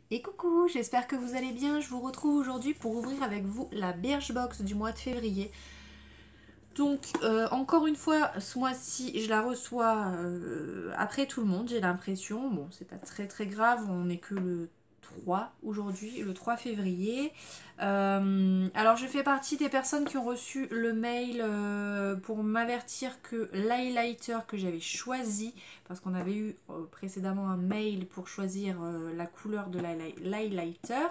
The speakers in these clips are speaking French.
Et coucou, j'espère que vous allez bien. Je vous retrouve aujourd'hui pour ouvrir avec vous la Birchbox du mois de février. Donc, encore une fois, ce mois-ci, je la reçois après tout le monde, j'ai l'impression. Bon, c'est pas très très grave, on n'est que le 3 aujourd'hui, le 3 février. Alors, je fais partie des personnes qui ont reçu le mail pour m'avertir que l'highlighter que j'avais choisi, parce qu'on avait eu précédemment un mail pour choisir la couleur de l'highlighter,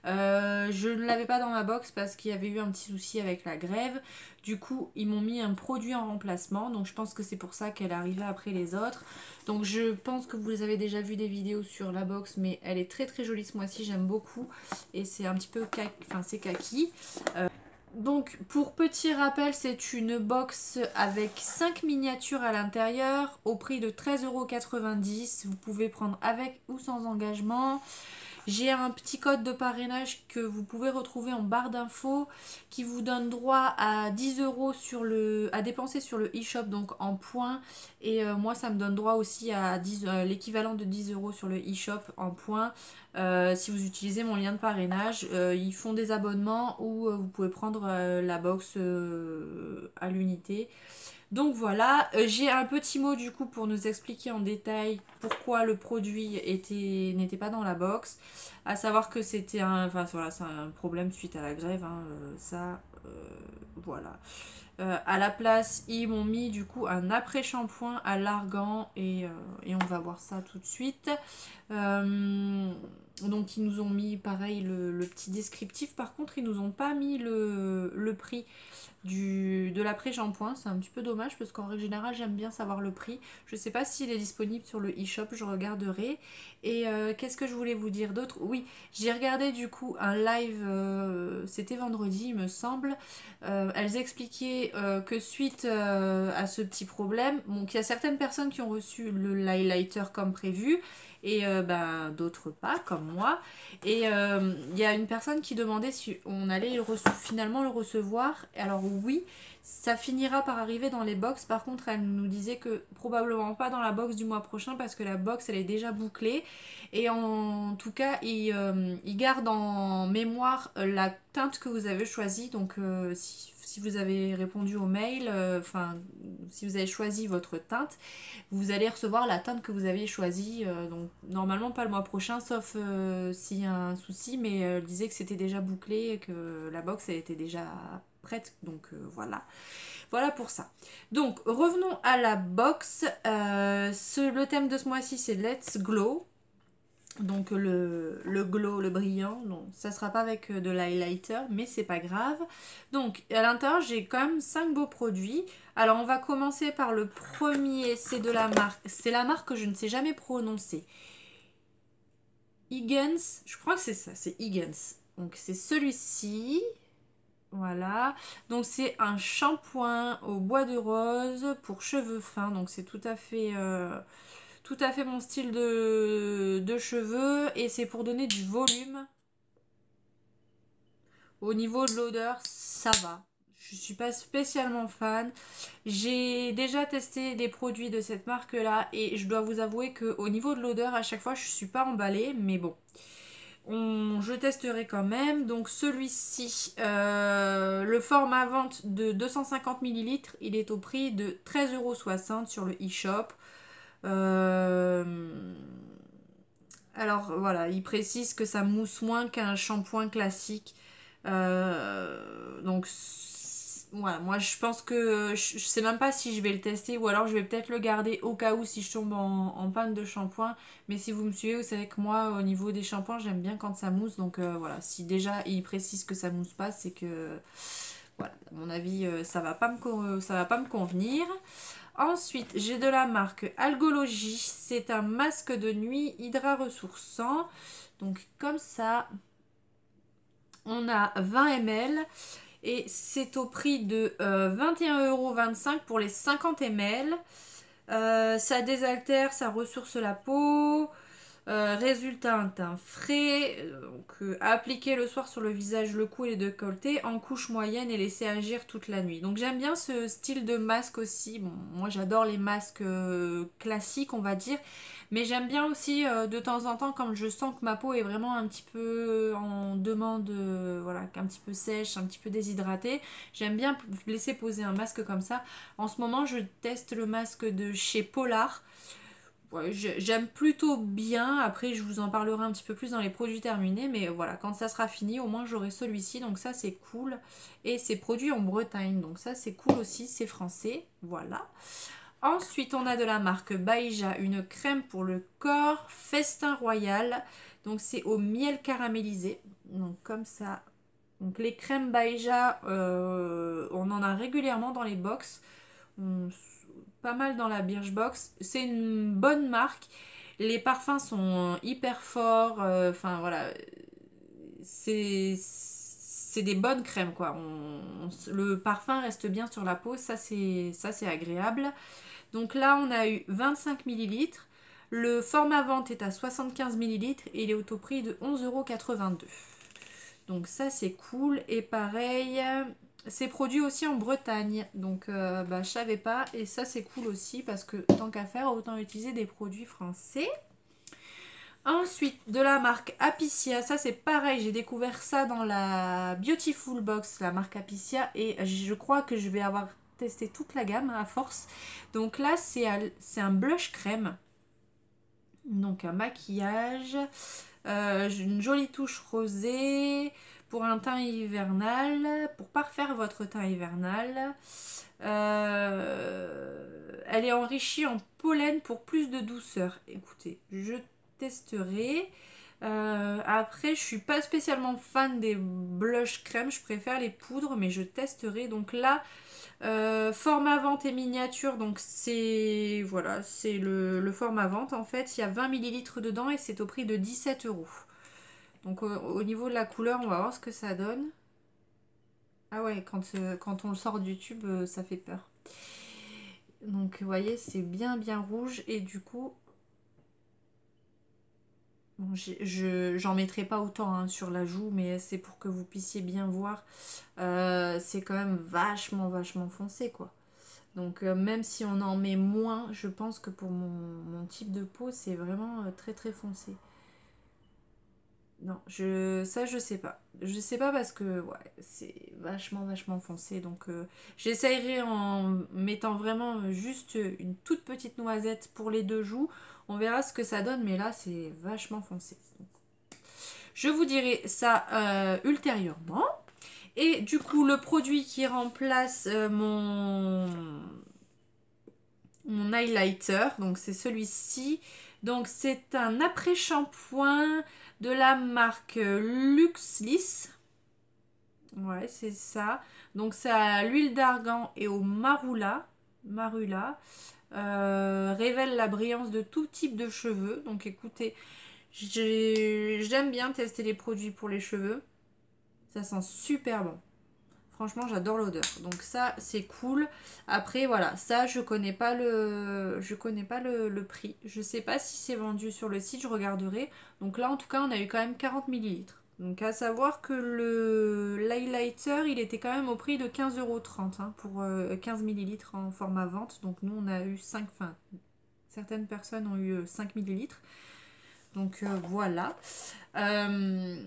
je ne l'avais pas dans ma box parce qu'il y avait eu un petit souci avec la grève. Du coup, ils m'ont mis un produit en remplacement. Donc, je pense que c'est pour ça qu'elle est arrivée après les autres. Donc, je pense que vous avez déjà vu des vidéos sur la box. Mais elle est très très jolie ce mois-ci. J'aime beaucoup. Et c'est un petit peu enfin, c'est kaki. Donc, pour petit rappel, c'est une box avec 5 miniatures à l'intérieur. Au prix de 13,90 €. Vous pouvez prendre avec ou sans engagement. J'ai un petit code de parrainage que vous pouvez retrouver en barre d'infos qui vous donne droit à 10 € à dépenser sur le e-shop, donc en points. Et moi, ça me donne droit aussi à l'équivalent de 10 € sur le e-shop en points. Si vous utilisez mon lien de parrainage, ils font des abonnements où vous pouvez prendre la box à l'unité. Donc voilà, j'ai un petit mot du coup pour nous expliquer en détail pourquoi le produit n'était pas dans la box. À savoir que c'était enfin voilà, c'est un problème suite à la grève, hein, voilà. À la place, ils m'ont mis du coup un après-shampoing à l'argan et on va voir ça tout de suite. Donc ils nous ont mis pareil le petit descriptif. Par contre, ils nous ont pas mis le prix de l'après-shampoing. C'est un petit peu dommage parce qu'en règle générale, j'aime bien savoir le prix. Je sais pas s'il est disponible sur le e-shop, je regarderai. Et qu'est-ce que je voulais vous dire d'autre? Oui, j'ai regardé du coup un live, c'était vendredi, il me semble. Elles expliquaient que suite à ce petit problème, bon, qu'il y a certaines personnes qui ont reçu le highlighter comme prévu et ben, d'autres pas, comme moi. Et il y a une personne qui demandait si on allait finalement le recevoir. Alors oui, ça finira par arriver dans les box. Par contre, elle nous disait que probablement pas dans la box du mois prochain parce que la box, elle est déjà bouclée. Et en tout cas, il garde en mémoire la teinte que vous avez choisie. Donc si vous avez répondu au mail, enfin si vous avez choisi votre teinte, vous allez recevoir la teinte que vous avez choisie. Donc normalement pas le mois prochain, sauf s'il y a un souci, mais elle disait que c'était déjà bouclé et que la box elle était déjà prête. Donc voilà. Voilà pour ça. Donc revenons à la box. Le thème de ce mois-ci c'est Let's Glow. Donc le glow, le brillant, non, ça sera pas avec de l'highlighter, mais c'est pas grave. Donc à l'intérieur j'ai quand même 5 beaux produits. Alors on va commencer par le premier, c'est la marque que je ne sais jamais prononcer. Higgins, je crois que c'est ça, c'est Higgins. Donc c'est celui-ci, voilà. Donc c'est un shampoing au bois de rose pour cheveux fins, donc c'est tout à fait mon style de cheveux et c'est pour donner du volume. Au niveau de l'odeur, ça va. Je suis pas spécialement fan. J'ai déjà testé des produits de cette marque-là et je dois vous avouer que au niveau de l'odeur, à chaque fois, je suis pas emballée, mais bon. Je testerai quand même. Donc celui-ci, le format vente de 250 millilitres, il est au prix de 13,60 € sur le e-shop. Euh, Alors voilà, il précise que ça mousse moins qu'un shampoing classique. Donc voilà, moi je pense que je sais même pas si je vais le tester ou alors je vais peut-être le garder au cas où si je tombe en panne de shampoing. Mais si vous me suivez, vous savez que moi au niveau des shampoings j'aime bien quand ça mousse. Donc voilà, si déjà il précise que ça mousse pas, c'est que voilà, à mon avis ça va pas me convenir. Ensuite, j'ai de la marque Algologie. C'est un masque de nuit hydra ressourçant. Donc comme ça, on a 20 ml et c'est au prix de 21,25 € pour les 50 ml. Ça désaltère, ça ressource la peau. Résultat, un teint frais, donc appliquer le soir sur le visage, le cou et les décolletés en couche moyenne et laisser agir toute la nuit. Donc j'aime bien ce style de masque aussi. Bon, moi j'adore les masques classiques on va dire, mais j'aime bien aussi de temps en temps quand je sens que ma peau est vraiment un petit peu en demande, voilà, un petit peu sèche, un petit peu déshydratée. J'aime bien laisser poser un masque comme ça. En ce moment je teste le masque de chez Polar. Ouais, j'aime plutôt bien, après je vous en parlerai un petit peu plus dans les produits terminés, mais voilà, quand ça sera fini, au moins j'aurai celui-ci, donc ça c'est cool. Et c'est produit en Bretagne, donc ça c'est cool aussi, c'est français, voilà. Ensuite on a de la marque Baïja, une crème pour le corps, Festin Royal, donc c'est au miel caramélisé, donc comme ça. Donc les crèmes Baïja, on en a régulièrement dans les box. On- Pas mal dans la Birchbox. C'est une bonne marque. Les parfums sont hyper forts. Enfin voilà, c'est des bonnes crèmes quoi. Le parfum reste bien sur la peau. Ça c'est agréable. Donc là on a eu 25 millilitres. Le format vente est à 75 millilitres et il est au taux prix de 11,82 €. Donc ça c'est cool. Et pareil, c'est produit aussi en Bretagne. Donc bah, je savais pas. Et ça c'est cool aussi parce que tant qu'à faire, autant utiliser des produits français. Ensuite, de la marque Apicia. Ça c'est pareil, j'ai découvert ça dans la Beautiful Box, la marque Apicia. Et je crois que je vais avoir testé toute la gamme à force. Donc là c'est un blush crème. Donc un maquillage. Une jolie touche rosée pour un teint hivernal, pour parfaire votre teint hivernal. Elle est enrichie en pollen pour plus de douceur. Écoutez, je testerai. Après, je suis pas spécialement fan des blush crème, je préfère les poudres, mais je testerai. Donc là, format vente et miniature, donc c'est voilà, c'est le format vente en fait. Il y a 20 millilitres dedans et c'est au prix de 17 €. Donc au niveau de la couleur, on va voir ce que ça donne. Ah ouais, quand on le sort du tube, ça fait peur. Donc vous voyez, c'est bien rouge et du coup, bon, j'en mettrai pas autant hein, sur la joue, mais c'est pour que vous puissiez bien voir. C'est quand même vachement foncé quoi. Donc même si on en met moins, je pense que pour mon type de peau, c'est vraiment très foncé. Non, ça je sais pas. Je sais pas parce que ouais, c'est vachement foncé. Donc j'essayerai en mettant vraiment juste une toute petite noisette pour les deux joues. On verra ce que ça donne, mais là c'est vachement foncé. Donc, je vous dirai ça ultérieurement. Et du coup, le produit qui remplace mon highlighter, donc c'est celui-ci. Donc c'est un après-shampoing de la marque Luxlis. Ouais, c'est ça. Donc c'est à l'huile d'argan et au marula. Marula. Révèle la brillance de tout type de cheveux. Donc écoutez, j'aime bien tester les produits pour les cheveux. Ça sent super bon. Franchement, j'adore l'odeur. Donc ça, c'est cool. Après, voilà, ça, je connais pas le prix. Je sais pas si c'est vendu sur le site, je regarderai. Donc là, en tout cas, on a eu quand même 40 millilitres. Donc à savoir que l'highlighter, il était quand même au prix de 15,30 € hein, pour 15 millilitres en format vente. Donc nous, on a eu 5, enfin, certaines personnes ont eu 5 millilitres. Donc voilà. Euh,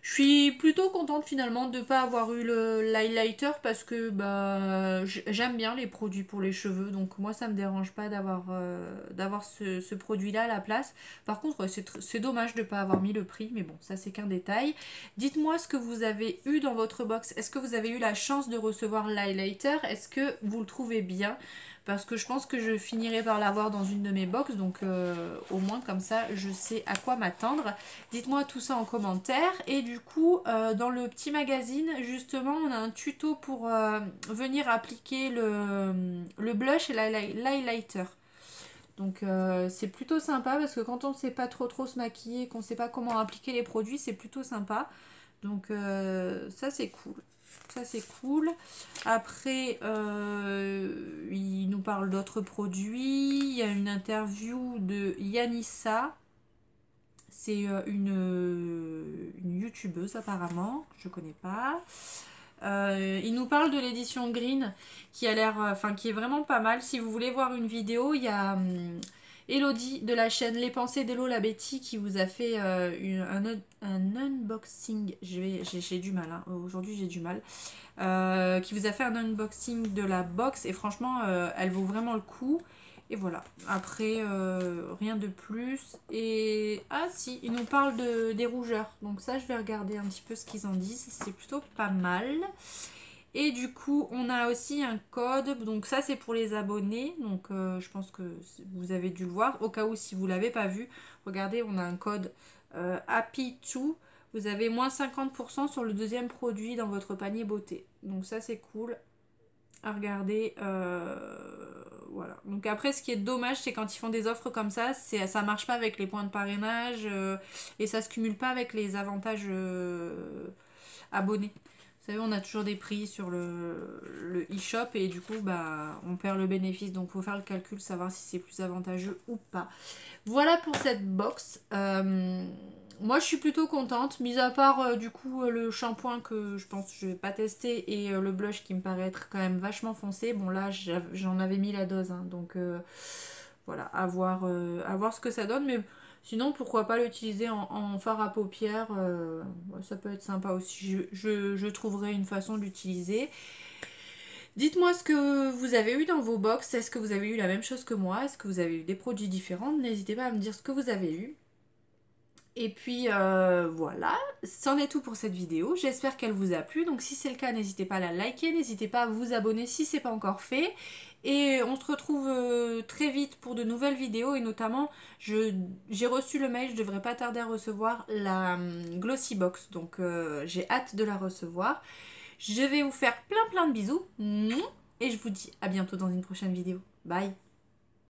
je suis plutôt contente finalement de ne pas avoir eu l'highlighter parce que bah, j'aime bien les produits pour les cheveux. Donc moi ça me dérange pas d'avoir ce produit-là à la place. Par contre c'est dommage de ne pas avoir mis le prix. Mais bon ça c'est qu'un détail. Dites-moi ce que vous avez eu dans votre box. Est-ce que vous avez eu la chance de recevoir l'highlighter? Est-ce que vous le trouvez bien? Parce que je pense que je finirai par l'avoir dans une de mes box. Donc au moins comme ça je sais à quoi m'attendre. Dites-moi tout ça en commentaire. Et du coup, dans le petit magazine, justement, on a un tuto pour venir appliquer le blush et l'highlighter. Donc c'est plutôt sympa parce que quand on ne sait pas trop se maquiller, qu'on ne sait pas comment appliquer les produits, c'est plutôt sympa. Donc ça c'est cool. Ça c'est cool. Après, il nous parle d'autres produits. Il y a une interview de Yanissa. C'est une youtubeuse apparemment, je connais pas. Il nous parle de l'édition Green qui a l'air, enfin qui est vraiment pas mal. Si vous voulez voir une vidéo, il y a Elodie de la chaîne Les Pensées d'Elo la Betty qui vous a fait un unboxing. J'ai du mal, hein. Aujourd'hui j'ai du mal. Qui vous a fait un unboxing de la box et franchement elle vaut vraiment le coup. Et voilà, après rien de plus. Et ah si, ils nous parlent des rougeurs. Donc ça je vais regarder un petit peu ce qu'ils en disent. C'est plutôt pas mal. Et du coup on a aussi un code. Donc ça c'est pour les abonnés. Donc je pense que vous avez dû le voir. Au cas où si vous ne l'avez pas vu, regardez, on a un code Happy2. Vous avez moins 50% sur le deuxième produit dans votre panier beauté. Donc ça c'est cool à regarder. Voilà. Donc après ce qui est dommage c'est quand ils font des offres comme ça marche pas avec les points de parrainage et ça se cumule pas avec les avantages abonnés. Vous savez, on a toujours des prix sur le e-shop et du coup bah on perd le bénéfice, donc faut faire le calcul, savoir si c'est plus avantageux ou pas. Voilà pour cette box. Moi je suis plutôt contente, mis à part du coup le shampoing que je pense que je vais pas tester et le blush qui me paraît être quand même vachement foncé. Bon là j'en avais mis la dose, hein, donc voilà, à voir ce que ça donne, mais sinon pourquoi pas l'utiliser en fard à paupières, ça peut être sympa aussi, je trouverai une façon d'utiliser. Dites-moi ce que vous avez eu dans vos box, est-ce que vous avez eu la même chose que moi, est-ce que vous avez eu des produits différents, n'hésitez pas à me dire ce que vous avez eu. Et puis voilà, c'en est tout pour cette vidéo, j'espère qu'elle vous a plu, donc si c'est le cas n'hésitez pas à la liker, n'hésitez pas à vous abonner si c'est pas encore fait, et on se retrouve très vite pour de nouvelles vidéos, et notamment j'ai reçu le mail, je devrais pas tarder à recevoir la Glossy Box, donc j'ai hâte de la recevoir. Je vais vous faire plein de bisous, et je vous dis à bientôt dans une prochaine vidéo, bye.